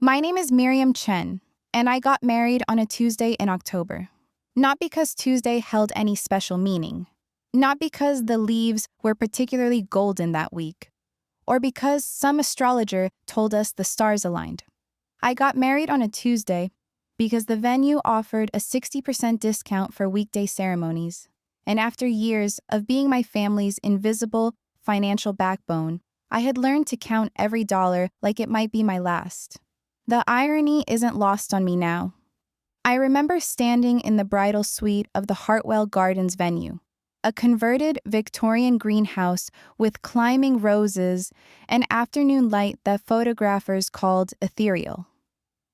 My name is Miriam Chen, and I got married on a Tuesday in October. Not because Tuesday held any special meaning, not because the leaves were particularly golden that week, or because some astrologer told us the stars aligned. I got married on a Tuesday because the venue offered a 60% discount for weekday ceremonies, and after years of being my family's invisible financial backbone, I had learned to count every dollar like it might be my last. The irony isn't lost on me now. I remember standing in the bridal suite of the Hartwell Gardens venue, a converted Victorian greenhouse with climbing roses and afternoon light that photographers called ethereal.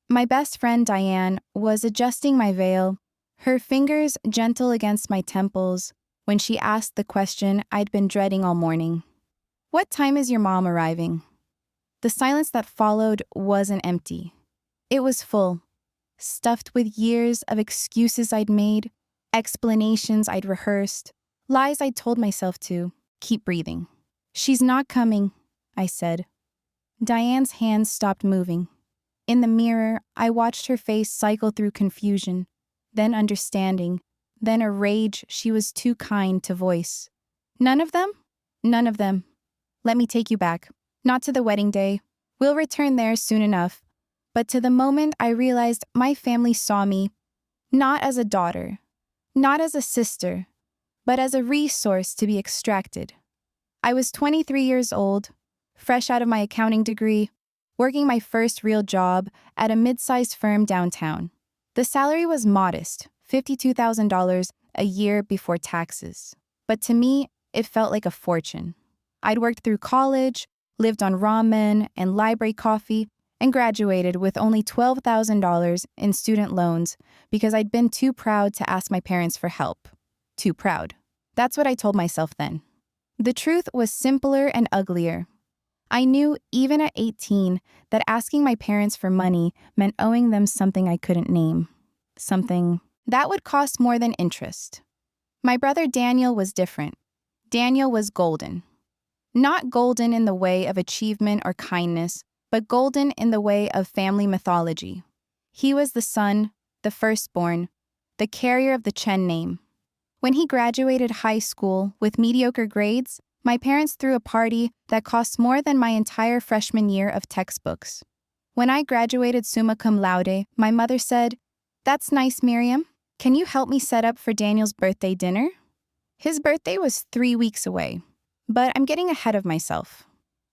My best friend Diane was adjusting my veil, her fingers gentle against my temples, when she asked the question I'd been dreading all morning. "What time is your mom arriving?" The silence that followed wasn't empty. It was full, stuffed with years of excuses I'd made, explanations I'd rehearsed, lies I'd told myself to keep breathing. "She's not coming," I said. Diane's hands stopped moving. In the mirror, I watched her face cycle through confusion, then understanding, then a rage she was too kind to voice. "None of them? None of them. Let me take you back. Not to the wedding day. We'll return there soon enough. But to the moment I realized my family saw me, not as a daughter, not as a sister, but as a resource to be extracted. I was 23 years old, fresh out of my accounting degree, working my first real job at a mid-sized firm downtown. The salary was modest, $52,000 a year before taxes. But to me, it felt like a fortune. I'd worked through college, lived on ramen and library coffee, and graduated with only $12,000 in student loans because I'd been too proud to ask my parents for help. Too proud. That's what I told myself then. The truth was simpler and uglier. I knew, even at 18, that asking my parents for money meant owing them something I couldn't name. Something that would cost more than interest. My brother Daniel was different. Daniel was golden. Not golden in the way of achievement or kindness, but golden in the way of family mythology. He was the son, the firstborn, the carrier of the Chen name. When he graduated high school with mediocre grades, my parents threw a party that cost more than my entire freshman year of textbooks. When I graduated summa cum laude, my mother said, "That's nice, Miriam. Can you help me set up for Daniel's birthday dinner?" His birthday was 3 weeks away. But I'm getting ahead of myself.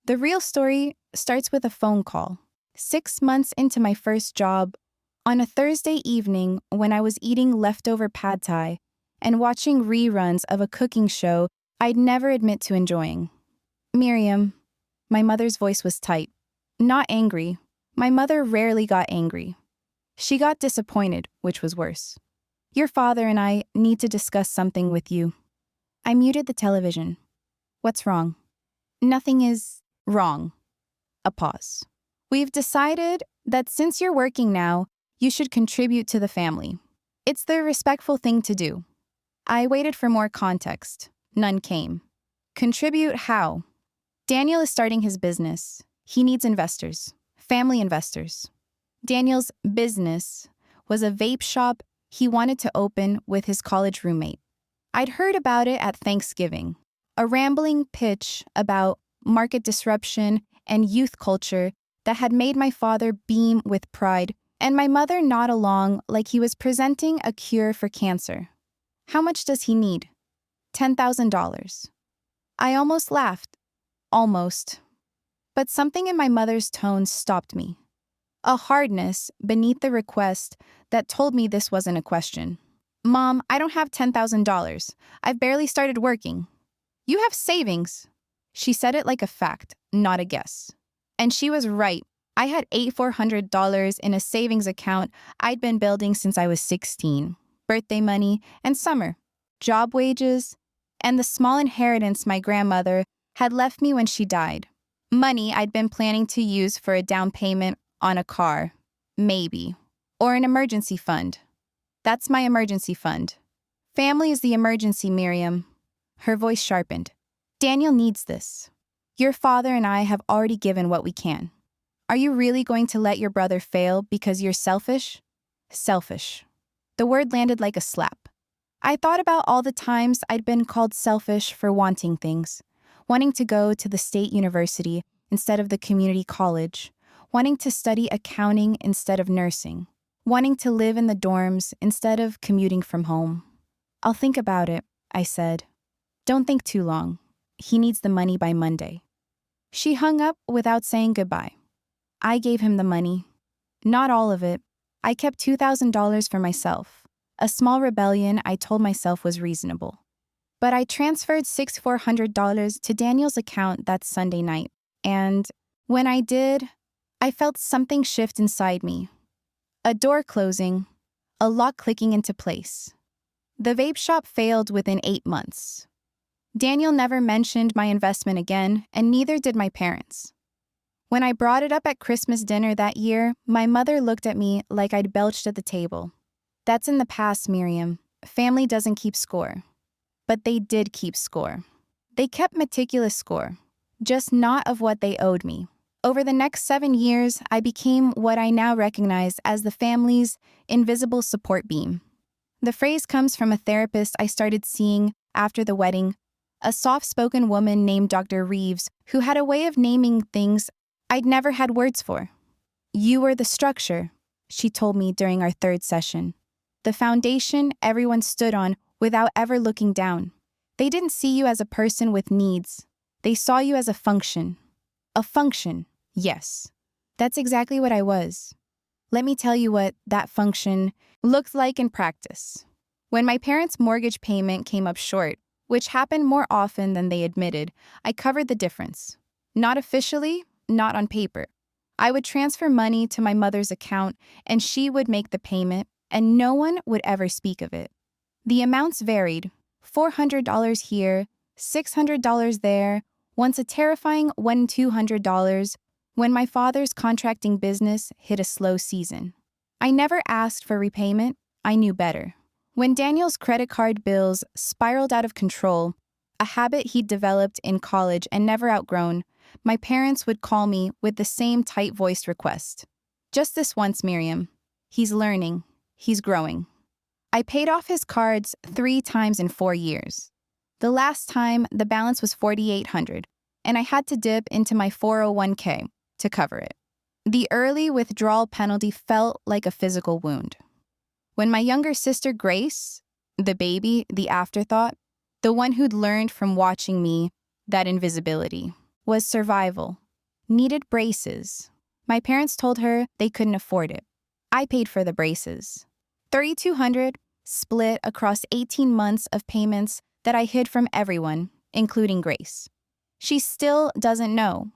The real story starts with a phone call. 6 months into my first job, on a Thursday evening when I was eating leftover pad thai and watching reruns of a cooking show I'd never admit to enjoying. "Miriam," my mother's voice was tight. Not angry. My mother rarely got angry. She got disappointed, which was worse. "Your father and I need to discuss something with you." I muted the television. "What's wrong?" "Nothing is wrong." A pause. "We've decided that since you're working now, you should contribute to the family. It's the respectful thing to do." I waited for more context. None came. "Contribute how?" "Daniel is starting his business. He needs investors. Family investors." Daniel's business was a vape shop he wanted to open with his college roommate. I'd heard about it at Thanksgiving. A rambling pitch about market disruption and youth culture that had made my father beam with pride and my mother nod along like he was presenting a cure for cancer. "How much does he need?" $10,000. I almost laughed. Almost. But something in my mother's tone stopped me. A hardness beneath the request that told me this wasn't a question. "Mom, I don't have $10,000. I've barely started working." "You have savings." She said it like a fact, not a guess. And she was right. I had $8,400 in a savings account I'd been building since I was 16. Birthday money and summer, job wages, and the small inheritance my grandmother had left me when she died. Money I'd been planning to use for a down payment on a car, maybe, or an emergency fund. That's my emergency fund. Family is the emergency, Miriam. Her voice sharpened. Daniel needs this. Your father and I have already given what we can. Are you really going to let your brother fail because you're selfish? Selfish. The word landed like a slap. I thought about all the times I'd been called selfish for wanting things, wanting to go to the state university instead of the community college, wanting to study accounting instead of nursing, wanting to live in the dorms instead of commuting from home. I'll think about it, I said. Don't think too long. He needs the money by Monday. She hung up without saying goodbye. I gave him the money. Not all of it. I kept $2,000 for myself, a small rebellion I told myself was reasonable. But I transferred $6,400 to Daniel's account that Sunday night, and when I did, I felt something shift inside me. A door closing, a lock clicking into place. The vape shop failed within 8 months. Daniel never mentioned my investment again, and neither did my parents. When I brought it up at Christmas dinner that year, my mother looked at me like I'd belched at the table. That's in the past, Miriam. Family doesn't keep score. But they did keep score. They kept meticulous score, just not of what they owed me. Over the next 7 years, I became what I now recognize as the family's invisible support beam. The phrase comes from a therapist I started seeing after the wedding, a soft-spoken woman named Dr. Reeves, who had a way of naming things I'd never had words for. You were the structure, she told me during our 3rd session. The foundation everyone stood on without ever looking down. They didn't see you as a person with needs. They saw you as a function. A function, yes. That's exactly what I was. Let me tell you what that function looked like in practice. When my parents' mortgage payment came up short, which happened more often than they admitted, I covered the difference. Not officially, not on paper. I would transfer money to my mother's account, and she would make the payment, and no one would ever speak of it. The amounts varied, $400 here, $600 there, once a terrifying $1,200 when my father's contracting business hit a slow season. I never asked for repayment, I knew better. When Daniel's credit card bills spiraled out of control, a habit he'd developed in college and never outgrown, my parents would call me with the same tight-voiced request. Just this once, Miriam. He's learning. He's growing. I paid off his cards 3 times in 4 years. The last time, the balance was $4,800, and I had to dip into my 401k to cover it. The early withdrawal penalty felt like a physical wound. When my younger sister Grace, the baby, the afterthought, the one who'd learned from watching me that invisibility was survival, needed braces. My parents told her they couldn't afford it. I paid for the braces. $3,200 split across 18 months of payments that I hid from everyone, including Grace. She still doesn't know.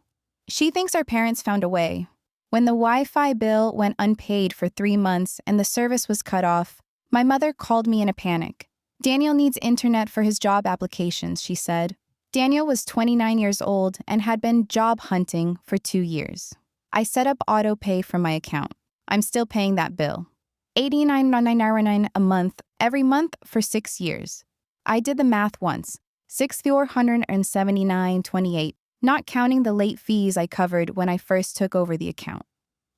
She thinks our parents found a way. When the Wi-Fi bill went unpaid for 3 months and the service was cut off, my mother called me in a panic. Daniel needs internet for his job applications, she said. Daniel was 29 years old and had been job hunting for 2 years. I set up auto pay from my account. I'm still paying that bill. $89.99 a month, every month for 6 years. I did the math once. $6,479.28, not counting the late fees I covered when I first took over the account.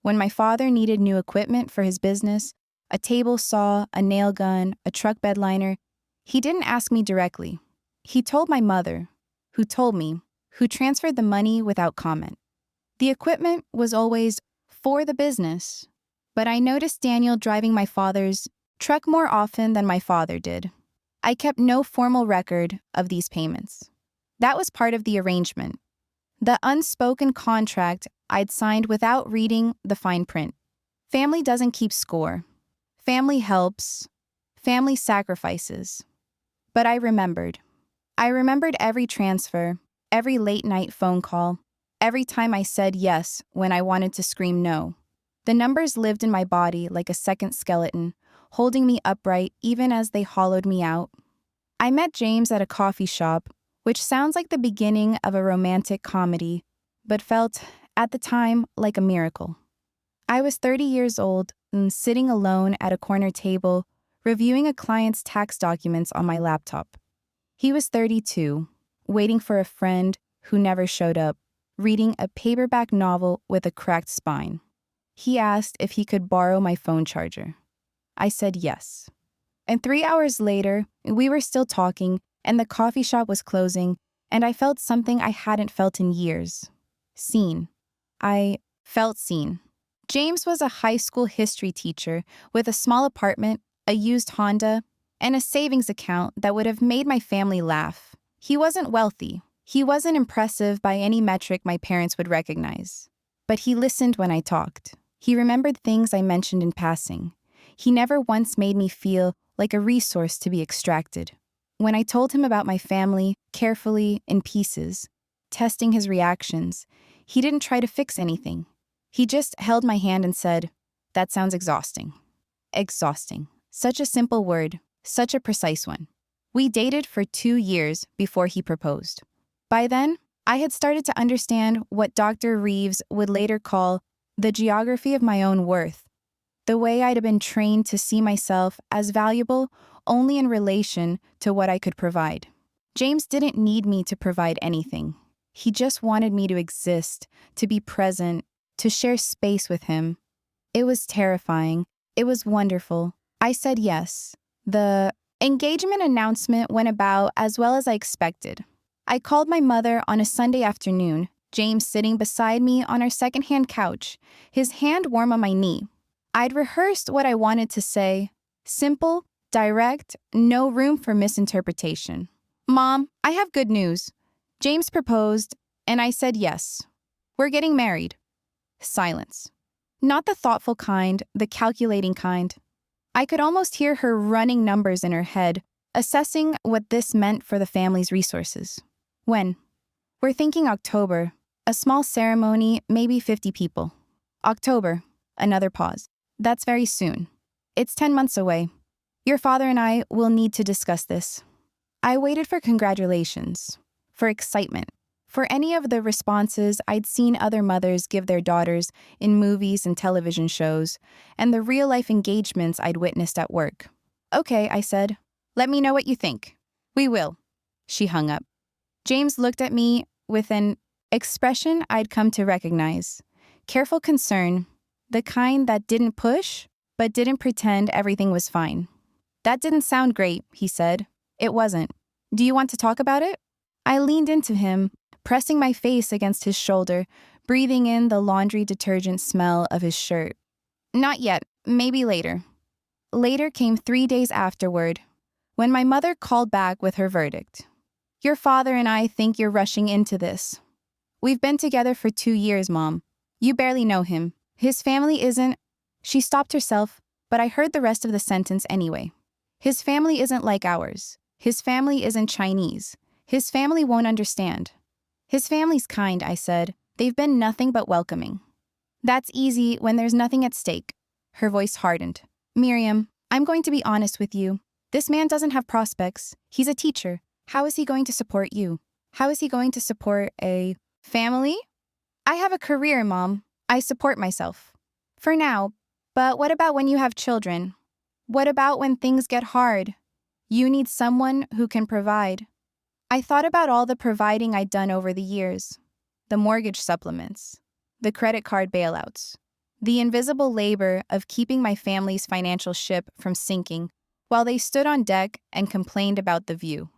When my father needed new equipment for his business, a table saw, a nail gun, a truck bed liner, he didn't ask me directly. He told my mother, who told me, who transferred the money without comment. The equipment was always for the business, but I noticed Daniel driving my father's truck more often than my father did. I kept no formal record of these payments. That was part of the arrangement, the unspoken contract I'd signed without reading the fine print. Family doesn't keep score. Family helps. Family sacrifices. But I remembered. I remembered every transfer, every late-night phone call, every time I said yes when I wanted to scream no. The numbers lived in my body like a second skeleton, holding me upright even as they hollowed me out. I met James at a coffee shop, which sounds like the beginning of a romantic comedy, but felt, at the time, like a miracle. I was 30 years old and sitting alone at a corner table, reviewing a client's tax documents on my laptop. He was 32, waiting for a friend who never showed up, reading a paperback novel with a cracked spine. He asked if he could borrow my phone charger. I said yes. And 3 hours later, we were still talking, and the coffee shop was closing, and I felt something I hadn't felt in years. Seen. I felt seen. James was a high school history teacher with a small apartment, a used Honda, and a savings account that would have made my family laugh. He wasn't wealthy. He wasn't impressive by any metric my parents would recognize. But he listened when I talked. He remembered things I mentioned in passing. He never once made me feel like a resource to be extracted. When I told him about my family, carefully, in pieces, testing his reactions, he didn't try to fix anything. He just held my hand and said, "That sounds exhausting." Exhausting. Such a simple word, such a precise one. We dated for 2 years before he proposed. By then, I had started to understand what Dr. Reeves would later call the geography of my own worth, the way I'd been trained to see myself as valuable only in relation to what I could provide. James didn't need me to provide anything. He just wanted me to exist, to be present, to share space with him. It was terrifying. It was wonderful. I said yes. The engagement announcement went about as well as I expected. I called my mother on a Sunday afternoon, James sitting beside me on our secondhand couch, his hand warm on my knee. I'd rehearsed what I wanted to say. Simple, direct, no room for misinterpretation. "Mom, I have good news." James proposed, and I said yes. "We're getting married." Silence. Not the thoughtful kind, the calculating kind. I could almost hear her running numbers in her head, assessing what this meant for the family's resources. "When?" "We're thinking October. A small ceremony, maybe 50 people." "October." Another pause. "That's very soon. It's 10 months away. Your father and I will need to discuss this." I waited for congratulations, for excitement, for any of the responses I'd seen other mothers give their daughters in movies and television shows, and the real-life engagements I'd witnessed at work. "Okay," I said. "Let me know what you think." "We will." She hung up. James looked at me with an expression I'd come to recognize. Careful concern, the kind that didn't push, but didn't pretend everything was fine. "That didn't sound great," he said. "It wasn't. Do you want to talk about it?" I leaned into him, pressing my face against his shoulder, breathing in the laundry detergent smell of his shirt. "Not yet. Maybe later." Later came 3 days afterward, when my mother called back with her verdict. "Your father and I think you're rushing into this. We've been together for 2 years, Mom. You barely know him. His family isn't—" She stopped herself, but I heard the rest of the sentence anyway. "His family isn't like ours. His family isn't Chinese. His family won't understand." "His family's kind," I said. "They've been nothing but welcoming." "That's easy when there's nothing at stake." Her voice hardened. "Miriam, I'm going to be honest with you. This man doesn't have prospects. He's a teacher. How is he going to support you? How is he going to support a family?" "I have a career, Mom. I support myself. For now. But what about when you have children? What about when things get hard? You need someone who can provide." I thought about all the providing I'd done over the years. The mortgage supplements, the credit card bailouts, the invisible labor of keeping my family's financial ship from sinking while they stood on deck and complained about the view.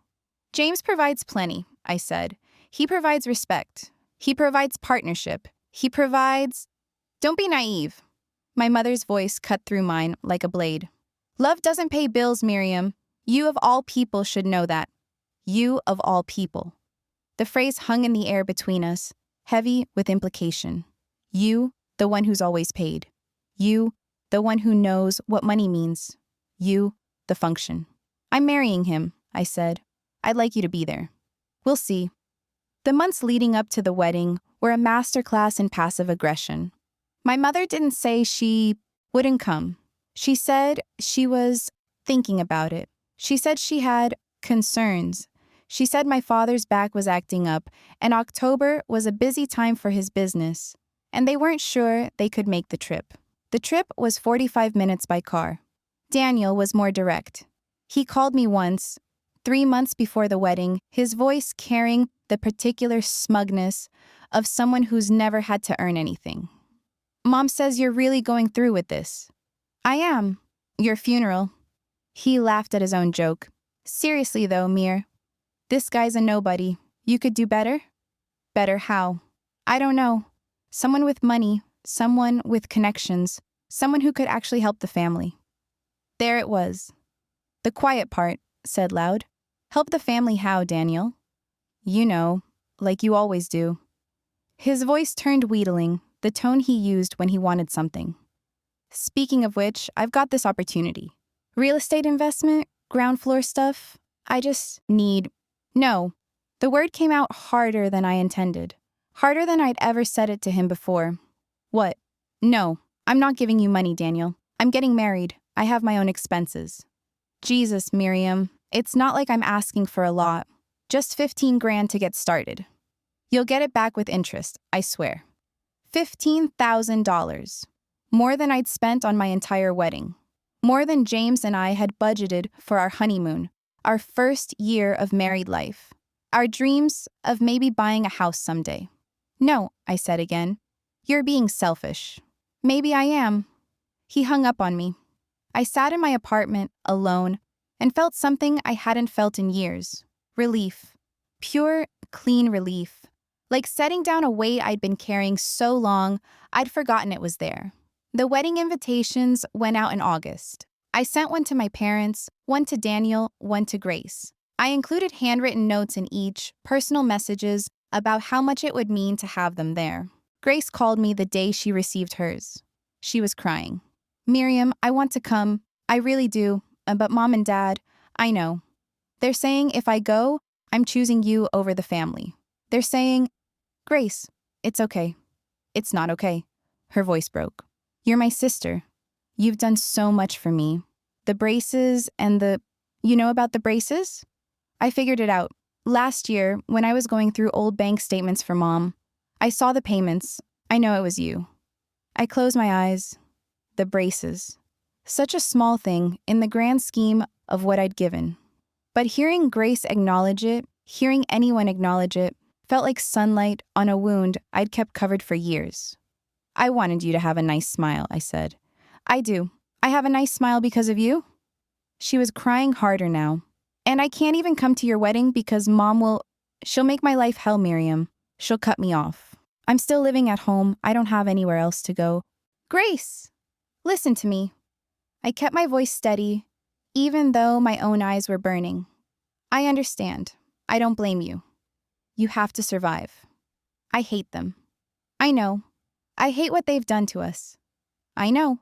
"James provides plenty," I said. "He provides respect. He provides partnership. He provides—" "Don't be naive." My mother's voice cut through mine like a blade. "Love doesn't pay bills, Miriam. You of all people should know that. You of all people." The phrase hung in the air between us, heavy with implication. You, the one who's always paid. You, the one who knows what money means. You, the function. "I'm marrying him," I said. "I'd like you to be there." "We'll see." The months leading up to the wedding were a masterclass in passive aggression. My mother didn't say she wouldn't come. She said she was thinking about it. She said she had concerns. She said my father's back was acting up, and October was a busy time for his business, and they weren't sure they could make the trip. The trip was 45 minutes by car. Daniel was more direct. He called me once, 3 months before the wedding, his voice carrying the particular smugness of someone who's never had to earn anything. Mom says you're really going through with this. I am. Your funeral. He laughed at his own joke. Seriously though, Mir. This guy's a nobody. You could do better? Better how? I don't know. Someone with money, someone with connections, someone who could actually help the family. There it was. The quiet part, said Loud. Help the family how, Daniel? You know, like you always do. His voice turned wheedling, the tone he used when he wanted something. Speaking of which, I've got this opportunity. Real estate investment, ground floor stuff. I just need... No. The word came out harder than I intended. Harder than I'd ever said it to him before. What? No, I'm not giving you money, Daniel. I'm getting married. I have my own expenses. Jesus, Miriam, it's not like I'm asking for a lot. Just 15 grand to get started. You'll get it back with interest, I swear. $15,000. More than I'd spent on my entire wedding. More than James and I had budgeted for our honeymoon, our first year of married life. Our dreams of maybe buying a house someday. No, I said again. You're being selfish. Maybe I am. He hung up on me. I sat in my apartment, alone, and felt something I hadn't felt in years. Relief. Pure, clean relief. Like setting down a weight I'd been carrying so long, I'd forgotten it was there. The wedding invitations went out in August. I sent one to my parents, one to Daniel, one to Grace. I included handwritten notes in each, personal messages about how much it would mean to have them there. Grace called me the day she received hers. She was crying. Miriam, I want to come. I really do. But Mom and Dad, I know. They're saying if I go, I'm choosing you over the family. They're saying, Grace, it's okay. It's not okay. Her voice broke. You're my sister. You've done so much for me. The braces and the... You know about the braces? I figured it out. Last year, when I was going through old bank statements for Mom, I saw the payments. I know it was you. I closed my eyes. The braces. Such a small thing in the grand scheme of what I'd given. But hearing Grace acknowledge it, hearing anyone acknowledge it, felt like sunlight on a wound I'd kept covered for years. I wanted you to have a nice smile, I said. I do. I have a nice smile because of you? She was crying harder now. And I can't even come to your wedding because she'll make my life hell, Miriam. She'll cut me off. I'm still living at home. I don't have anywhere else to go. Grace, listen to me. I kept my voice steady, even though my own eyes were burning. I understand. I don't blame you. You have to survive. I hate them. I know. I hate what they've done to us. I know.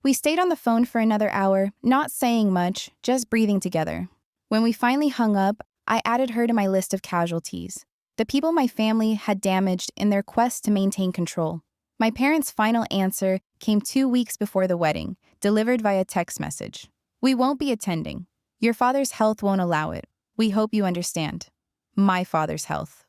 We stayed on the phone for another hour, not saying much, just breathing together. When we finally hung up, I added her to my list of casualties, the people my family had damaged in their quest to maintain control. My parents' final answer came 2 weeks before the wedding, delivered via text message. We won't be attending. Your father's health won't allow it. We hope you understand. My father's health.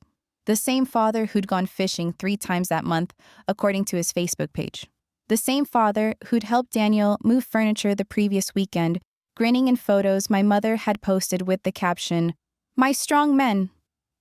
The same father who'd gone fishing 3 times that month, according to his Facebook page. The same father who'd helped Daniel move furniture the previous weekend, grinning in photos my mother had posted with the caption, "My strong men."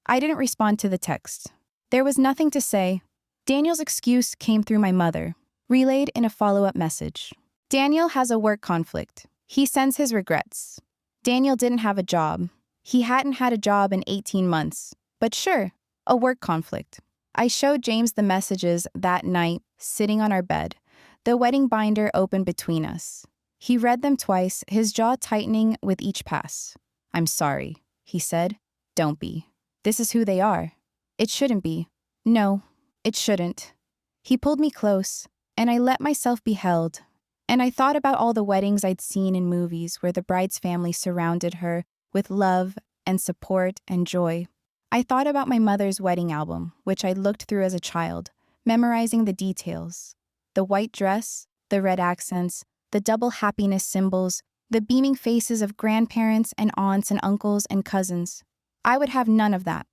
I didn't respond to the text. There was nothing to say. Daniel's excuse came through my mother, relayed in a follow-up message. Daniel has a work conflict. He sends his regrets. Daniel didn't have a job. He hadn't had a job in 18 months. But sure, a work conflict. I showed James the messages that night, sitting on our bed, the wedding binder open between us. He read them twice, his jaw tightening with each pass. "I'm sorry," he said. "Don't be. This is who they are. It shouldn't be. No, it shouldn't." He pulled me close, and I let myself be held. And I thought about all the weddings I'd seen in movies where the bride's family surrounded her with love and support and joy. I thought about my mother's wedding album, which I'd looked through as a child, memorizing the details. The white dress, the red accents, the double happiness symbols, the beaming faces of grandparents and aunts and uncles and cousins. I would have none of that.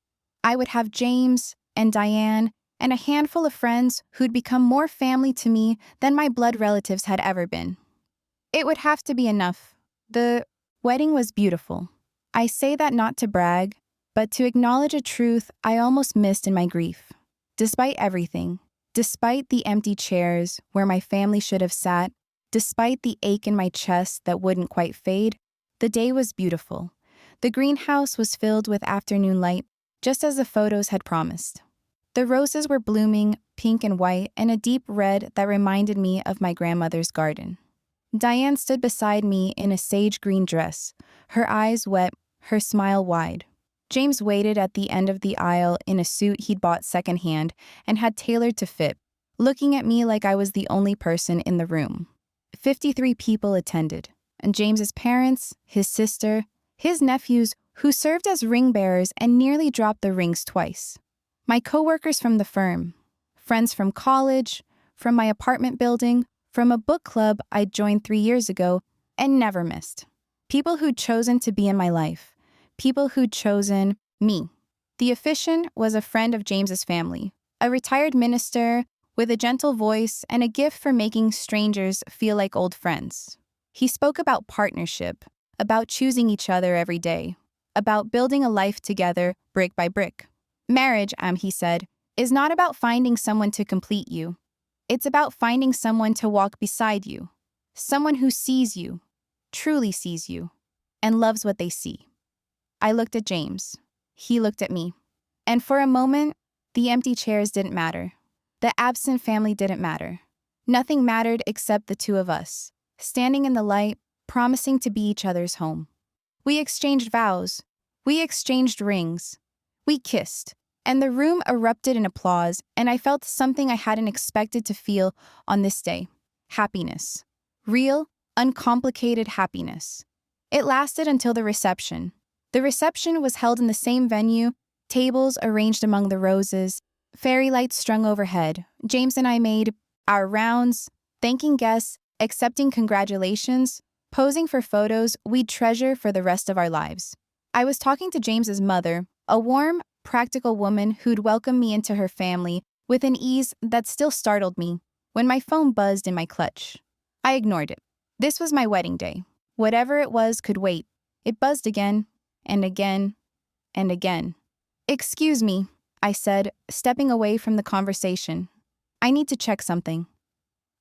I would have James and Diane and a handful of friends who'd become more family to me than my blood relatives had ever been. It would have to be enough. The wedding was beautiful. I say that not to brag, but to acknowledge a truth I almost missed in my grief. Despite everything, despite the empty chairs where my family should have sat, despite the ache in my chest that wouldn't quite fade, the day was beautiful. The greenhouse was filled with afternoon light, just as the photos had promised. The roses were blooming, pink and white, and a deep red that reminded me of my grandmother's garden. Diane stood beside me in a sage green dress, her eyes wet, her smile wide. James waited at the end of the aisle in a suit he'd bought secondhand and had tailored to fit, looking at me like I was the only person in the room. 53 people attended, and James's parents, his sister, his nephews, who served as ring bearers and nearly dropped the rings twice. My coworkers from the firm, friends from college, from my apartment building, from a book club I'd joined 3 years ago and never missed. People who'd chosen to be in my life. People who'd chosen me. The officiant was a friend of James's family, a retired minister with a gentle voice and a gift for making strangers feel like old friends. He spoke about partnership, about choosing each other every day, about building a life together brick by brick. Marriage, he said, is not about finding someone to complete you. It's about finding someone to walk beside you, someone who sees you, truly sees you, and loves what they see. I looked at James. He looked at me. And for a moment, the empty chairs didn't matter. The absent family didn't matter. Nothing mattered except the two of us, standing in the light, promising to be each other's home. We exchanged vows. We exchanged rings. We kissed. And the room erupted in applause, and I felt something I hadn't expected to feel on this day. Happiness. Real, uncomplicated happiness. It lasted until the reception. The reception was held in the same venue, tables arranged among the roses, fairy lights strung overhead. James and I made our rounds, thanking guests, accepting congratulations, posing for photos we'd treasure for the rest of our lives. I was talking to James's mother, a warm, practical woman who'd welcomed me into her family with an ease that still startled me, when my phone buzzed in my clutch. I ignored it. This was my wedding day. Whatever it was could wait. It buzzed again, and again, and again. "Excuse me," I said, stepping away from the conversation. "I need to check something."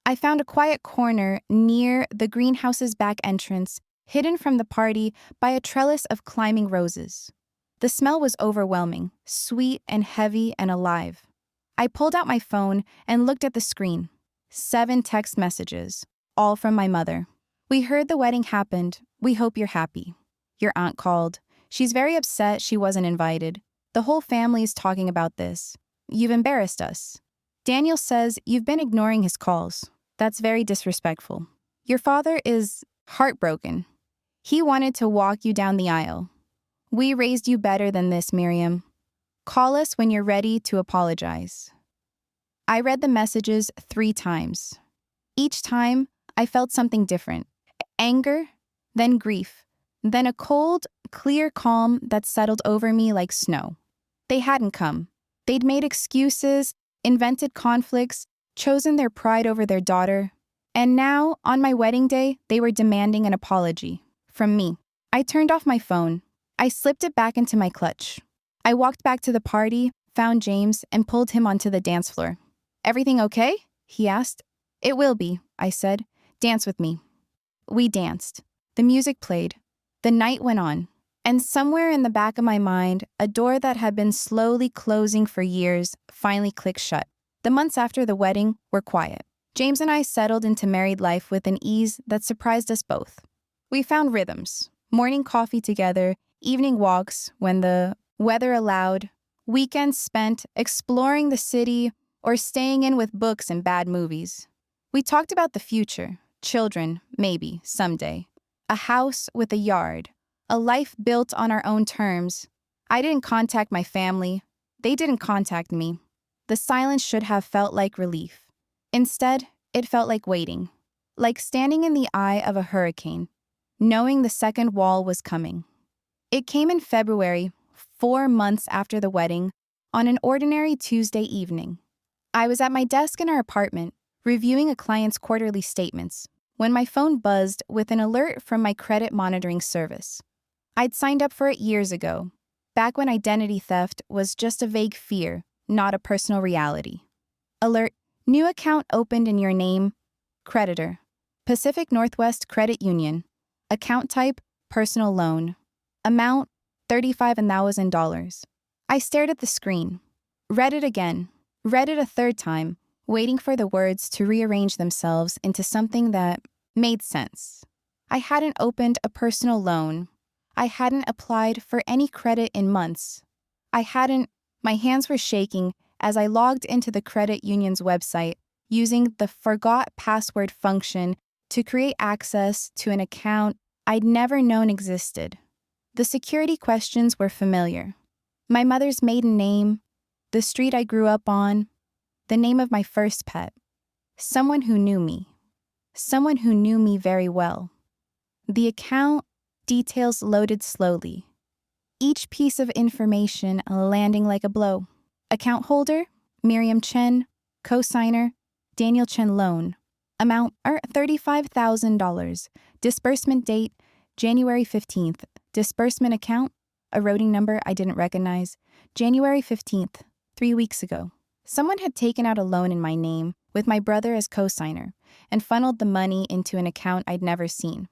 I found a quiet corner near the greenhouse's back entrance, hidden from the party by a trellis of climbing roses. The smell was overwhelming, sweet and heavy and alive. I pulled out my phone and looked at the screen. 7 text messages, all from my mother. "We heard the wedding happened. We hope you're happy. Your aunt called. She's very upset she wasn't invited. The whole family is talking about this. You've embarrassed us. Daniel says you've been ignoring his calls. That's very disrespectful. Your father is heartbroken. He wanted to walk you down the aisle. We raised you better than this, Miriam. Call us when you're ready to apologize." I read the messages 3 times. Each time, I felt something different. Anger, then grief, then a cold, clear calm that settled over me like snow. They hadn't come. They'd made excuses, invented conflicts, chosen their pride over their daughter. And now, on my wedding day, they were demanding an apology. From me. I turned off my phone. I slipped it back into my clutch. I walked back to the party, found James, and pulled him onto the dance floor. "Everything okay?" he asked. "It will be," I said. "Dance with me." We danced. The music played. The night went on. And somewhere in the back of my mind, a door that had been slowly closing for years finally clicked shut. The months after the wedding were quiet. James and I settled into married life with an ease that surprised us both. We found rhythms. Morning coffee together, evening walks when the weather allowed, weekends spent exploring the city or staying in with books and bad movies. We talked about the future, children, maybe, someday, a house with a yard, a life built on our own terms. I didn't contact my family. They didn't contact me. The silence should have felt like relief. Instead, it felt like waiting, like standing in the eye of a hurricane, knowing the second wall was coming. It came in February, 4 months after the wedding, on an ordinary Tuesday evening. I was at my desk in our apartment, reviewing a client's quarterly statements, when my phone buzzed with an alert from my credit monitoring service. I'd signed up for it years ago. Back when identity theft was just a vague fear, not a personal reality. Alert: new account opened in your name. Creditor: Pacific Northwest Credit Union. Account type: personal loan. Amount: $35,000. I stared at the screen. Read it again. Read it a third time, waiting for the words to rearrange themselves into something that made sense. I hadn't opened a personal loan. I hadn't applied for any credit in months. My hands were shaking as I logged into the credit union's website using the forgot password function to create access to an account I'd never known existed. The security questions were familiar. My mother's maiden name, the street I grew up on, the name of my first pet. Someone who knew me. Someone who knew me very well. The account details loaded slowly. Each piece of information landing like a blow. Account holder: Miriam Chen. Co-signer: Daniel Chen Loan. Amount: $35,000. Disbursement date: January 15th. Disbursement account: a routing number I didn't recognize. January 15th, 3 weeks ago. Someone had taken out a loan in my name with my brother as co-signer and funneled the money into an account I'd never seen.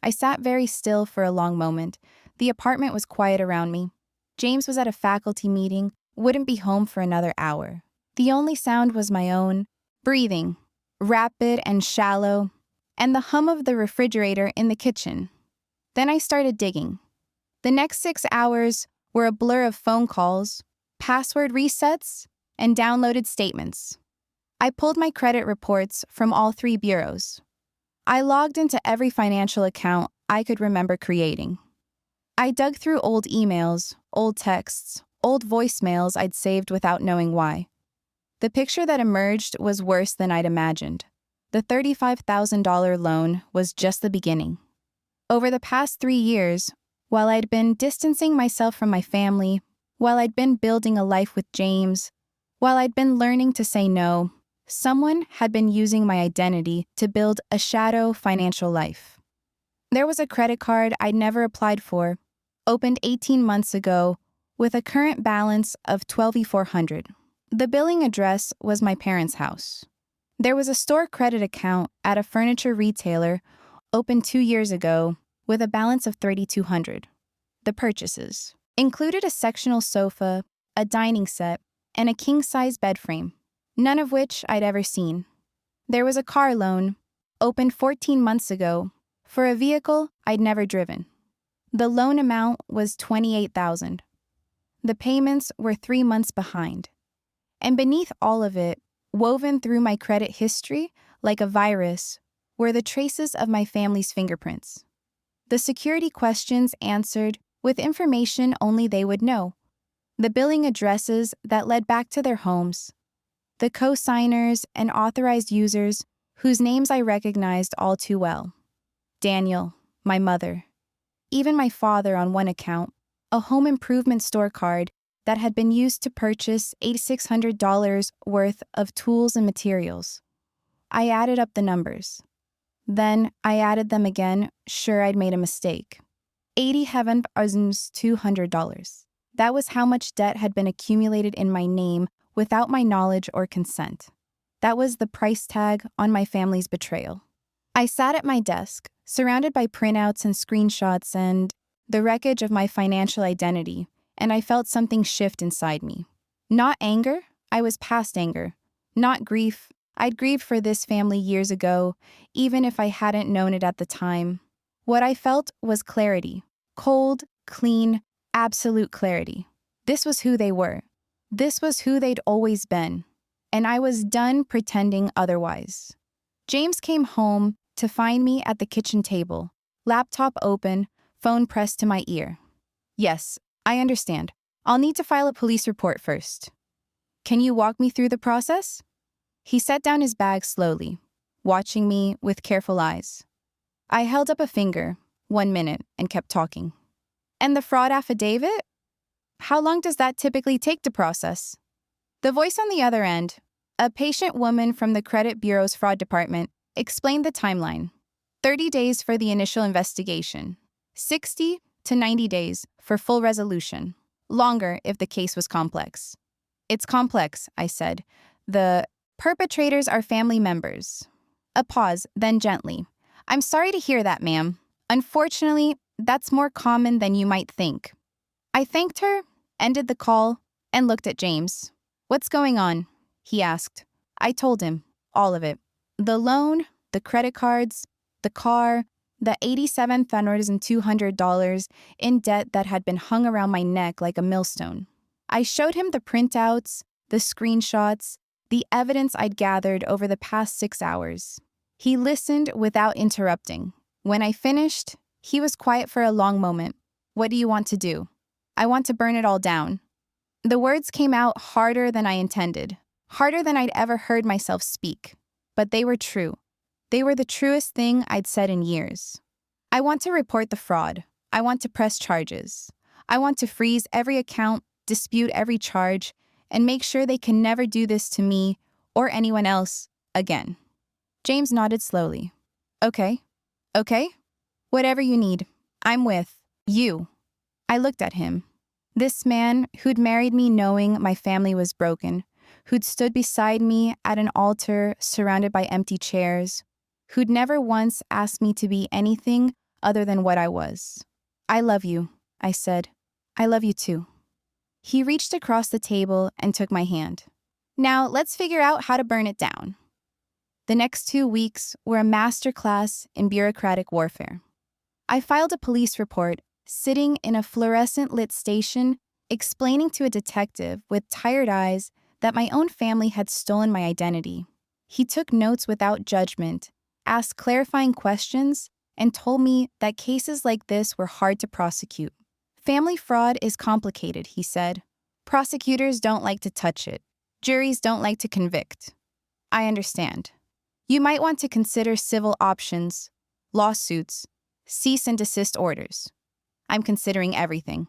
I sat very still for a long moment. The apartment was quiet around me. James was at a faculty meeting, wouldn't be home for another hour. The only sound was my own breathing, rapid and shallow, and the hum of the refrigerator in the kitchen. Then I started digging. The next 6 hours were a blur of phone calls, password resets, and downloaded statements. I pulled my credit reports from all 3 bureaus. I logged into every financial account I could remember creating. I dug through old emails, old texts, old voicemails I'd saved without knowing why. The picture that emerged was worse than I'd imagined. The $35,000 loan was just the beginning. Over the past 3 years, while I'd been distancing myself from my family, while I'd been building a life with James, while I'd been learning to say no, someone had been using my identity to build a shadow financial life. There was a credit card I'd never applied for, opened 18 months ago, with a current balance of $12,400. The billing address was my parents' house. There was a store credit account at a furniture retailer opened 2 years ago with a balance of $3,200. The purchases included a sectional sofa, a dining set, and a king-size bed frame, none of which I'd ever seen. There was a car loan, opened 14 months ago, for a vehicle I'd never driven. The loan amount was $28,000. The payments were 3 months behind. And beneath all of it, woven through my credit history like a virus, were the traces of my family's fingerprints. The security questions answered with information only they would know. The billing addresses that led back to their homes. The co-signers and authorized users whose names I recognized all too well. Daniel, my mother, even my father on one account, a home improvement store card that had been used to purchase $8,600 worth of tools and materials. I added up the numbers. Then I added them again, sure I'd made a mistake. $87,200. That was how much debt had been accumulated in my name without my knowledge or consent. That was the price tag on my family's betrayal. I sat at my desk, surrounded by printouts and screenshots and the wreckage of my financial identity, and I felt something shift inside me. Not anger, I was past anger. Not grief, I'd grieved for this family years ago, even if I hadn't known it at the time. What I felt was clarity. Cold, clean, absolute clarity. This was who they were. This was who they'd always been. And I was done pretending otherwise. James came home to find me at the kitchen table, laptop open, phone pressed to my ear. Yes, I understand. I'll need to file a police report first. Can you walk me through the process? He set down his bag slowly, watching me with careful eyes. I held up a finger, 1 minute, and kept talking. And the fraud affidavit? How long does that typically take to process? The voice on the other end, a patient woman from the credit bureau's fraud department, explained the timeline. 30 days for the initial investigation. 60 to 90 days for full resolution. Longer if the case was complex. It's complex, I said. The perpetrators are family members. A pause, then gently. I'm sorry to hear that, ma'am. Unfortunately, that's more common than you might think. I thanked her, ended the call, and looked at James. What's going on? He asked. I told him, all of it. The loan, the credit cards, the car, the $87,200 in debt that had been hung around my neck like a millstone. I showed him the printouts, the screenshots, the evidence I'd gathered over the past 6 hours. He listened without interrupting. When I finished, he was quiet for a long moment. What do you want to do? I want to burn it all down. The words came out harder than I intended, harder than I'd ever heard myself speak. But they were true. They were the truest thing I'd said in years. I want to report the fraud. I want to press charges. I want to freeze every account, dispute every charge, and make sure they can never do this to me or anyone else again. James nodded slowly. Okay. Whatever you need. I'm with you. I looked at him. This man who'd married me knowing my family was broken, who'd stood beside me at an altar surrounded by empty chairs, who'd never once asked me to be anything other than what I was. I love you, I said. I love you too. He reached across the table and took my hand. Now let's figure out how to burn it down. The next 2 weeks were a masterclass in bureaucratic warfare. I filed a police report, sitting in a fluorescent-lit station, explaining to a detective with tired eyes that my own family had stolen my identity. He took notes without judgment, asked clarifying questions, and told me that cases like this were hard to prosecute. Family fraud is complicated, he said. Prosecutors don't like to touch it. Juries don't like to convict. I understand. You might want to consider civil options, lawsuits, cease and desist orders. I'm considering everything.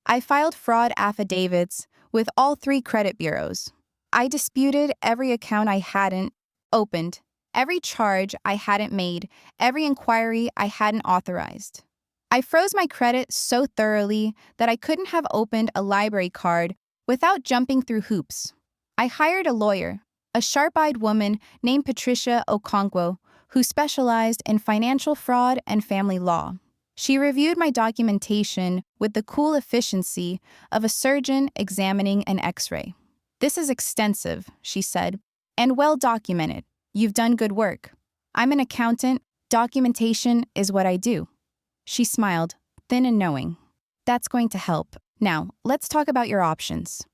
I filed fraud affidavits with all 3 credit bureaus. I disputed every account I hadn't opened, every charge I hadn't made, every inquiry I hadn't authorized. I froze my credit so thoroughly that I couldn't have opened a library card without jumping through hoops. I hired a lawyer, a sharp-eyed woman named Patricia Okonkwo, who specialized in financial fraud and family law. She reviewed my documentation with the cool efficiency of a surgeon examining an X-ray. This is extensive, she said, and well documented. You've done good work. I'm an accountant. Documentation is what I do. She smiled, thin and knowing. That's going to help. Now, let's talk about your options.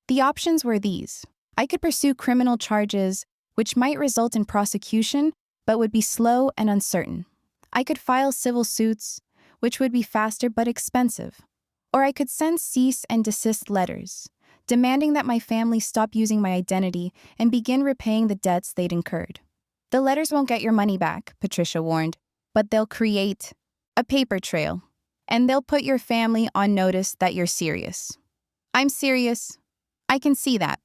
The options were these. I could pursue criminal charges, which might result in prosecution, but would be slow and uncertain. I could file civil suits, which would be faster but expensive. Or I could send cease and desist letters, demanding that my family stop using my identity and begin repaying the debts they'd incurred. The letters won't get your money back, Patricia warned, but they'll create a paper trail, and they'll put your family on notice that you're serious. I'm serious. I can see that.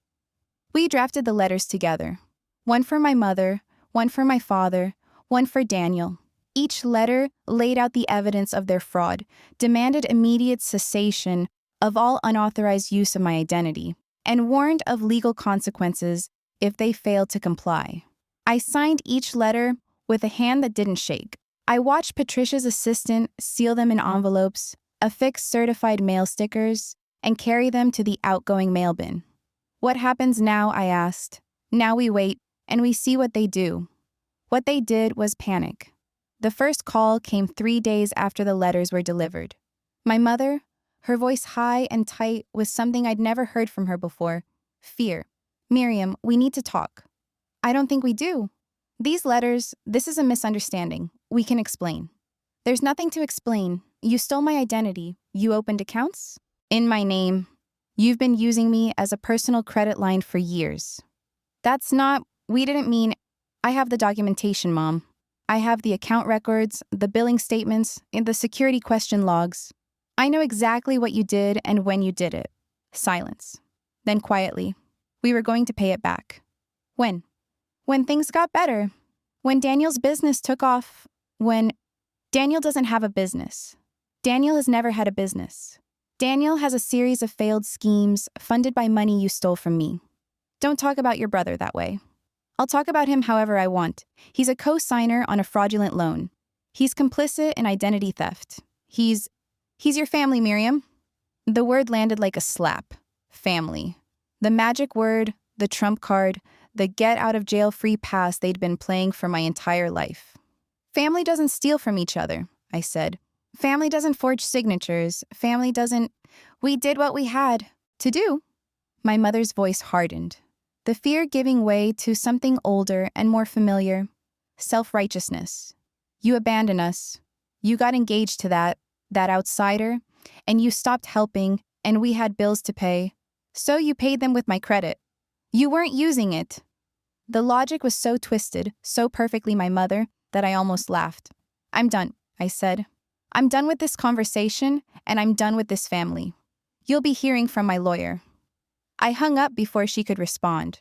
We drafted the letters together. One for my mother, one for my father, one for Daniel. Each letter laid out the evidence of their fraud, demanded immediate cessation of all unauthorized use of my identity, and warned of legal consequences if they failed to comply. I signed each letter with a hand that didn't shake. I watched Patricia's assistant seal them in envelopes, affix certified mail stickers, and carry them to the outgoing mail bin. What happens now, I asked. Now we wait, and we see what they do. What they did was panic. The first call came 3 days after the letters were delivered. My mother, her voice high and tight with something I'd never heard from her before, fear. Miriam, we need to talk. I don't think we do. These letters, this is a misunderstanding. We can explain. There's nothing to explain. You stole my identity. You opened accounts? In my name. You've been using me as a personal credit line for years. We didn't mean. I have the documentation, Mom. I have the account records, the billing statements, and the security question logs. I know exactly what you did and when you did it. Silence. Then quietly, we were going to pay it back. When? When things got better. When Daniel's business took off. When Daniel doesn't have a business. Daniel has never had a business. Daniel has a series of failed schemes funded by money you stole from me. Don't talk about your brother that way. I'll talk about him however I want. He's a co-signer on a fraudulent loan. He's complicit in identity theft. He's your family, Miriam. The word landed like a slap. Family. The magic word, the trump card, the get-out-of-jail-free pass they'd been playing for my entire life. Family doesn't steal from each other, I said. Family doesn't forge signatures. Family doesn't... We did what we had to do. My mother's voice hardened, the fear giving way to something older and more familiar. Self-righteousness. You abandoned us. You got engaged to that outsider, and you stopped helping, and we had bills to pay. So you paid them with my credit. You weren't using it. The logic was so twisted, so perfectly my mother, that I almost laughed. I'm done, I said. I'm done with this conversation, and I'm done with this family. You'll be hearing from my lawyer. I hung up before she could respond.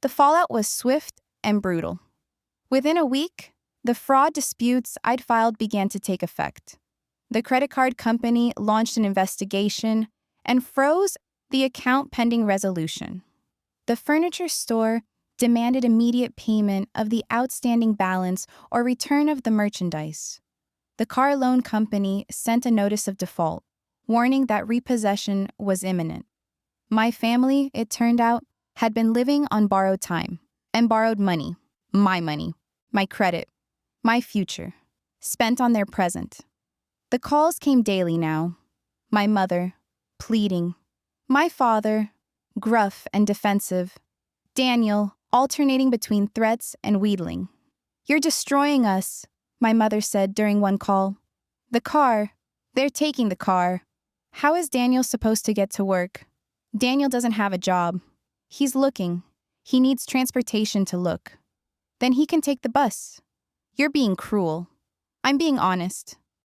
The fallout was swift and brutal. Within a week, the fraud disputes I'd filed began to take effect. The credit card company launched an investigation and froze the account pending resolution. The furniture store demanded immediate payment of the outstanding balance or return of the merchandise. The car loan company sent a notice of default, warning that repossession was imminent. My family, it turned out, had been living on borrowed time and borrowed money, my credit, my future, spent on their present. The calls came daily now. My mother, pleading. My father, gruff and defensive. Daniel, alternating between threats and wheedling. You're destroying us, my mother said during one call. The car, they're taking the car. How is Daniel supposed to get to work? Daniel doesn't have a job. He's looking. He needs transportation to look. Then he can take the bus. You're being cruel. I'm being honest.